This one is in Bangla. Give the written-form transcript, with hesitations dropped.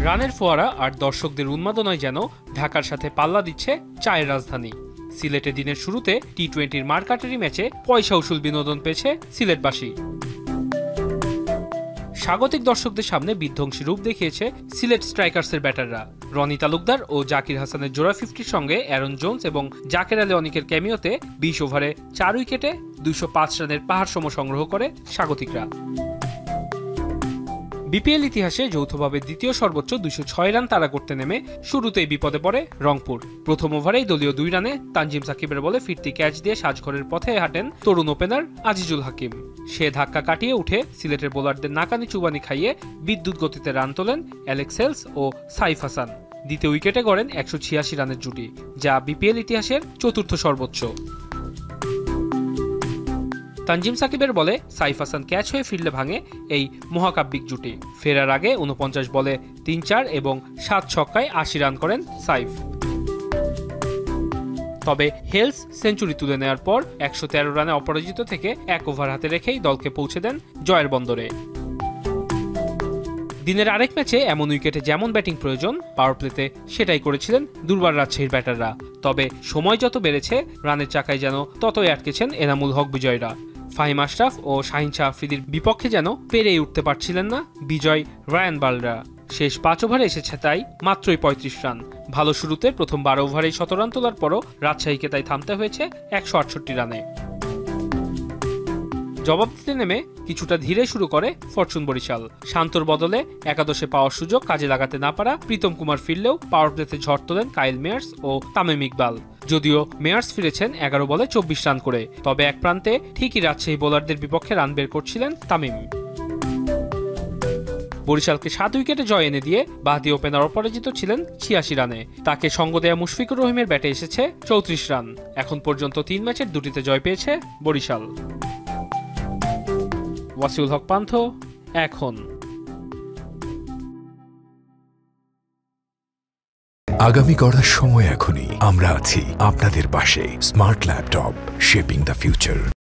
রানের ফোয়ারা আর দর্শকদের উন্মাদনায় যেন ঢাকার সাথে পাল্লা দিচ্ছে চায়ের রাজধানী। সিলেটে দিনের শুরুতে টি-20 মারকাটারি ম্যাচে পয়সা উসুল বিনোদন পেয়েছে সিলেটবাসী। স্বাগতিক দর্শকদের সামনে বিধ্বংসী রূপ দেখিয়েছে সিলেট স্ট্রাইকার্সের ব্যাটাররা। রনি তালুকদার ও জাকির হাসানের জোড়া 50-র সঙ্গে অ্যারন জোন্স এবং জাকের আলী অনিকের ক্যামিওতে 20 ওভারে 4 উইকেটে 205 রানের পাহাড়সম সংগ্রহ করে স্বাগতিকরা। বিপিএল ইতিহাসে যৌথভাবে দ্বিতীয় সর্বোচ্চ 206 রান তাড়া করতে নেমে শুরুতেই বিপদে পড়ে রংপুর। প্রথম ওভারেই দলীয় 2 রানে তানজিম সাকিবের বলে ফিরতি ক্যাচ দিয়ে সাজঘরের পথে হাঁটেন তরুণ ওপেনার আজিজুল হাকিম। সে ধাক্কা কাটিয়ে উঠে সিলেটের বোলারদের নাকানি চুবানি খাইয়ে বিদ্যুৎ গতিতে রান তোলেন অ্যালেক্স হেলস ও সাইফ হাসান। দ্বিতীয় উইকেটে গড়েন 186 রানের জুটি, যা বিপিএল ইতিহাসের চতুর্থ সর্বোচ্চ। তানজিম সাকিবের বলে সাইফ হাসান ক্যাচ হয়ে ফিরলে ভাঙে এই মহাকাব্যিক জুটি। ফেরার আগে 49 বলে 3-4 এবং 7 ছক্কায় 80 রান করেন সাইফ। তবে হেলস সেঞ্চুরি তুলে নেওয়ার পর 113 রানে অপরাজিত থেকে 1 ওভার হাতে রেখেই দলকে পৌঁছে দেন জয়ের বন্দরে। দিনের আরেক ম্যাচে এমন উইকেটে যেমন ব্যাটিং প্রয়োজন, পাওয়ার প্লেতে সেটাই করেছিলেন দুর্বার রাজশাহীর ব্যাটাররা। তবে সময় যত বেড়েছে রানের চাকায় যেন ততই আটকেছেন এনামুল হক বিজয়রা। ফাহিম আশরাফ ও শাহিন শাহ আফ্রিদির বিপক্ষে যেন পেরেই উঠতে পারছিলেন না বিজয় রায়ান বালরা। শেষ 5 ওভারে এসেছে তাই মাত্রই 35 রান। ভালো শুরুতে প্রথম 12 ওভারেই 17 রান তোলার পরও রাজশাহীকে তাই থামতে হয়েছে 168 রানে। জবাব দিতে নেমে কিছুটা ধীরে শুরু করে ফরচুন বরিশাল। শান্তর বদলে একাদশে পাওয়ার সুযোগ কাজে লাগাতে না পারা প্রীতম কুমার ফিরলেও পাওয়ার প্লেতে ঝড় তোলেন কাইল মেয়ার্স ও তামিম ইকবাল। যদিও মেয়ার্স ফিরেছেন 11 বলে 24 রান করে, তবে এক প্রান্তে ঠিকই রাজশাহী বোলারদের বিপক্ষে রান বের করছিলেন তামিম। বরিশালকে 7 উইকেটে জয় এনে দিয়ে বাঁহাতি ওপেনার অপরাজিত ছিলেন 86 রানে। তাকে সঙ্গ দেয়া মুশফিকুর রহিমের ব্যাটে এসেছে 34 রান। এখন পর্যন্ত 3 ম্যাচের 2টিতে জয় পেয়েছে বরিশাল। ওয়াসিউল হক পান্থ, এখন। আগামী গড়ার সময় এখনই। আমরা আছি আপনাদের পাশে। Smart laptop, shaping the future.